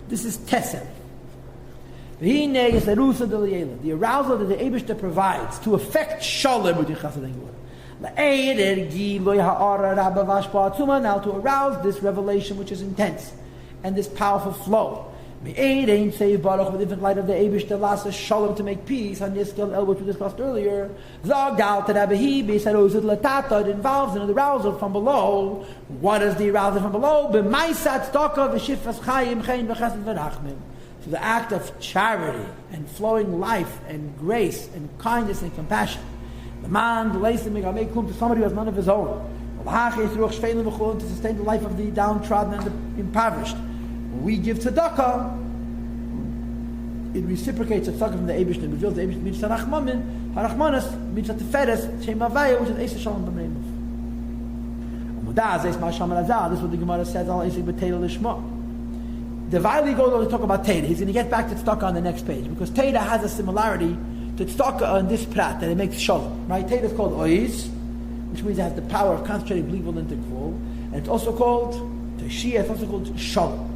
This is Tesem. The arousal that the Eibishter provides to affect Shalom, now to arouse this revelation which is intense and this powerful flow. With different light of the Eibishter, Lasa Shalom, to make peace, which we discussed earlier. It involves an arousal from below. What is the arousal from below? So the act of charity and flowing life and grace and kindness and compassion. The man, to somebody who has none of his own. To sustain the life of the downtrodden and the impoverished. When we give tzedakah, it reciprocates a tzedakah from the Eibush and reveals the Eibush mitzvah Rachmanin, Harachmanas, mitzvah Teferes, Shem Havaya, which is Eisa Shalom B'Meimav. This is what the Gemara says, Al Eisik B'Teira Lishma. The Vayli goes on to talk about Teda. He's going to get back to tzedakah on the next page, because Teda has a similarity to tzedakah on this prat, that it makes shalom. Right? Teda is called Oiz, which means it has the power of concentrating believable into Gvul, and it's also called Teshiyah, it's also called Shalom.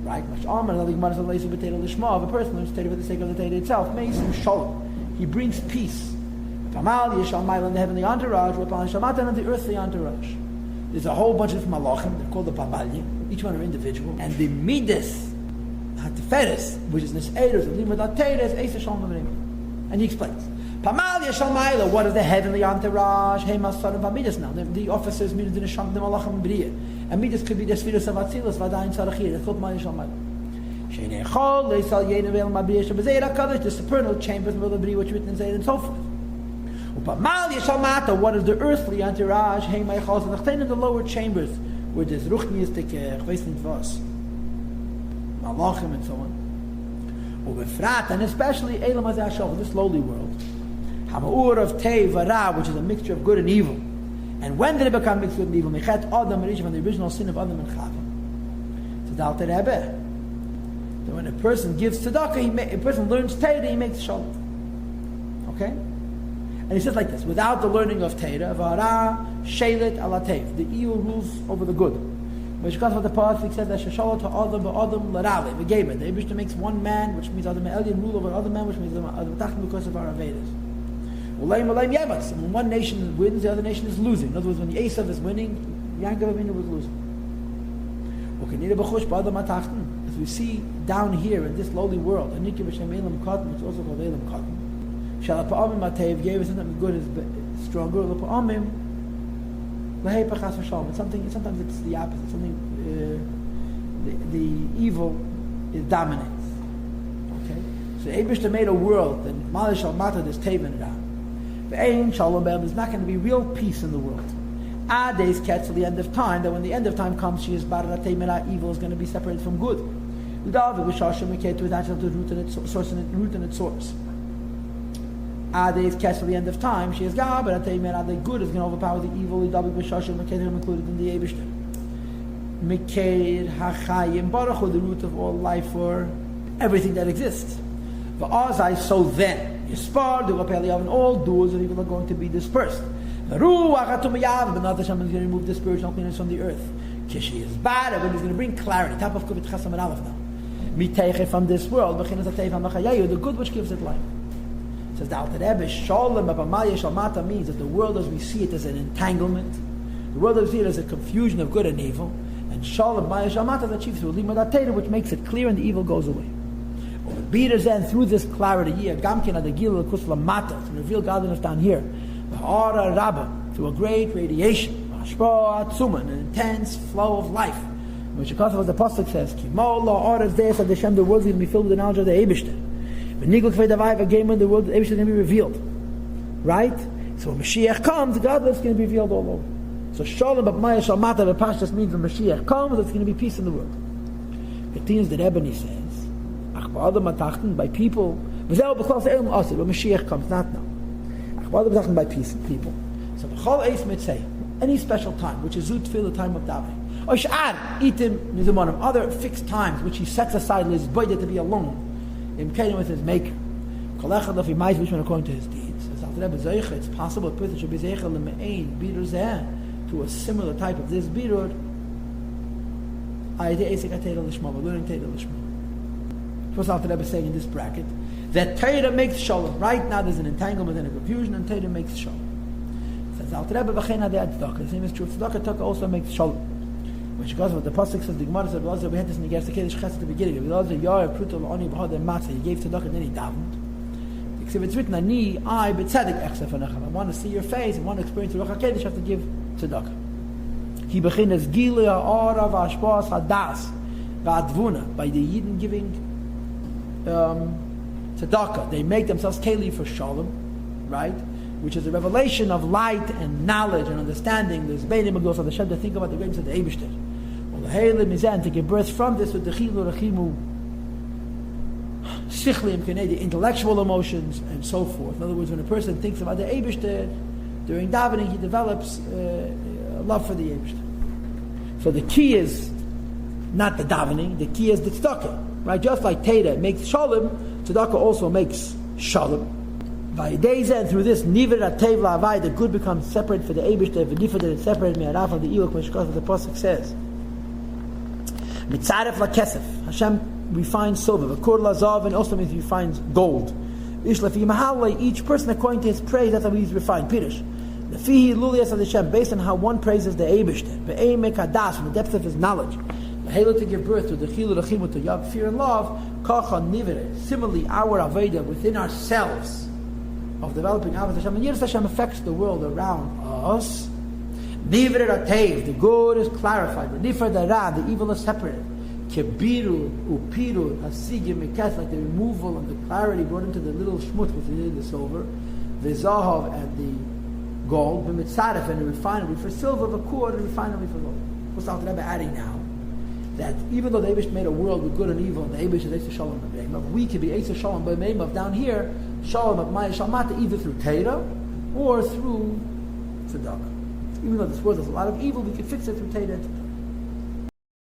Right? Of a person learns Teda for the sake of the Teda itself, makes him Shalom. He brings peace. Pamal Yeshal Maila in the heavenly entourage, Rapal Shamatan in the earthly entourage. There's a whole bunch of malachim, they're called the Pamalya. Each one are individual. And the Midas, Hatiferes, which is Nis'edos, the Limud HaTeres, Eisa Shalom B'Meimav. And he explains. Pamal Yeshal Maila, what is the heavenly entourage? Hema Son of Midas now. The officers, Midas, the Nesham, the Malachim, B'Riyah. And Midas could be the Sfiras of Atzilus, Vadayin Sarachir. That's called Mal Yeshal Maila. Shenei Chol, Leisal Yein Avel Mabiyah Shabazei HaKadosh, the supernal chambers, of the B'Riyah, which written in Zayid, and so forth. Upamal Yeshal Mata, what is the earthly entourage? Hema Yechol, in the lower chambers, where there's ruchniistic, chveisnit malachim and so on. And especially Elam Hazeh this lowly world. Hama'ur of Tei Vara, which is a mixture of good and evil. And when did it become mixed with evil? Mechet Adam Rishon, from the original sin of Adam and Chava. So Dalter Rebbe, that when a person gives tzedakah, a person learns Teda, he makes shalom. Okay? And he says like this, without the learning of Teda, Vara, Shelet, Alatev, the evil rules over the good. Which comes with the Pasuk says that Shashalat Adam Ba'Adam Larale, the Geba. The Eibishter makes one man, which means Adam Elyon, rule over another man, which means Adam Tachim because of our Avedas. Ulayim Yematz. When one nation wins, the other nation is losing. In other words, when the Esav is winning, Yankov Avinu was losing. As we see down here in this lowly world, Aniki B'Shem Elam Katan, which is also called Elam Katan. Shalapa'amim Matev gave us something good is stronger. Lapa'amim it's something. Sometimes it's the opposite. Something the evil is dominates. Okay, so Eibishter made a world, and Malish al Mata this Taven Ra. There's not going to be real peace in the world. Days catch till the end of time. That when the end of time comes, she is evil is going to be separated from good. To attach to the root and its source. Days catch till the end of time, she is God, but the good is going to overpower the evil. Included in the Eibishter. Mekeir hachayim baruch hu, the root of all life for everything that exists. So then, Yispar, and all doers of evil are going to be dispersed. But not Hashem is going to remove the spiritual cleanness from the earth. Kishi is bad, but he's going to bring clarity. Top of Kuvit Chasam and Aleph now. Miteiche from this world, the good which gives it life. Says the Alter Rebbe, Shalom B'Pamal Yeshal Mata means that the world as we see it is an entanglement. The world as we see it is a confusion of good and evil. And Shalom B'Pamal Yeshal Mata is achieved through Limud HaTeira, which makes it clear and the evil goes away. Through this clarity, Gamkin Adagil Kusla Mata, to reveal godliness down here. Ba'ara Rabba, through a great radiation. Mashpa Atzuma, an intense flow of life. Which because of what the Pasuk says, Kimo La Ora is there, said Hashem, the world is going to be filled with the knowledge of the Eibishter. When the world the Eibishter is going to be revealed. Right? So when Mashiach comes, godliness is going to be revealed all over. So Shalom B'Pamal Yeshal Mata, the Pashtus means when Mashiach comes, there's going to be peace in the world. Continues the Rebbe, he says, by people, when Mashiach comes, not now. By peace and people. So any special time, which is Zut the time of davening. Other fixed times which he sets aside to be alone with his maker. According to his deeds. It's possible a person should be to a similar type of this birur We're learning Teda Lishma. First Alter Rebbe is saying in this bracket that Teda makes Shalom. Right now there's an entanglement and a confusion, and Teda makes Shalom. Says Alter Rebbe, V'chein adei tzedakah. The same is true. Tzedakah also makes Shalom. Which goes with the pasuk says, the Gemara said, we had this in the Gersa Kedesh Chesed at the beginning. He gave tzedakah and then he davened. It's written, I want to see your face, I want to experience the Ruach HaKodesh, I have to give tzedakah. He begins Gilui ha'ara v'hashpa'as hadas v'advuna. By the Yidden giving tzedakah, they make themselves keli for shalom, right? Which is a revelation of light and knowledge and understanding. There's Beinim Agos of the Shem to think about the greatness of the Eibishter. Well, the Heilim is to give birth from this with the Chilu Rachimu Sichlim Kenei, the intellectual emotions and so forth. In other words, when a person thinks about the Eibishter during davening, he develops a love for the Eibishter. So the key is not the davening, the key is the tzedakah, right? Just like Teda makes shalom, tzedakah also makes shalom. By days and through this, niver atev la'avai, the good becomes separate for the Eibishter, v'nifar that it's separate me'araf of the evil, which the pasuk says. Mitzaref la'kesef, Hashem refines silver, v'kur la'zav, and also means he refines gold. Ish lafi mahallei, each person according to his praise, that's how he's refined. Pirish. Lefihi luliyas of the Hashem, based on how one praises the Eibishter, ve'emek hadas, from the depth of his knowledge. Halo to give birth to the chilu rachimu, to yav, fear and love, kacha nivere. Similarly, our aveda within ourselves of developing Ahavas Hashem, and Yiras Hashem affects the world around us. Nivre Ratev, the good is clarified. Nifar Dara, the evil is separated. Kebiru, Upiru, Hasigim, Mekas, like the removal of the clarity brought into the little shmut within the silver, the Zahav and the gold, the Mitzaref and the refinery for silver, the cord and the refinery for gold. What's Alter Rebbe adding now? That even though the Eibush made a world with good and evil, and the Eibush is Eitz Shalom B'Meimav, we can be Eitz Shalom B'Meimav down here, Shalom of Maya Shalmata, either through Teda or through Tzedakah. Even though this world has a lot of evil, we can fix it through Teda.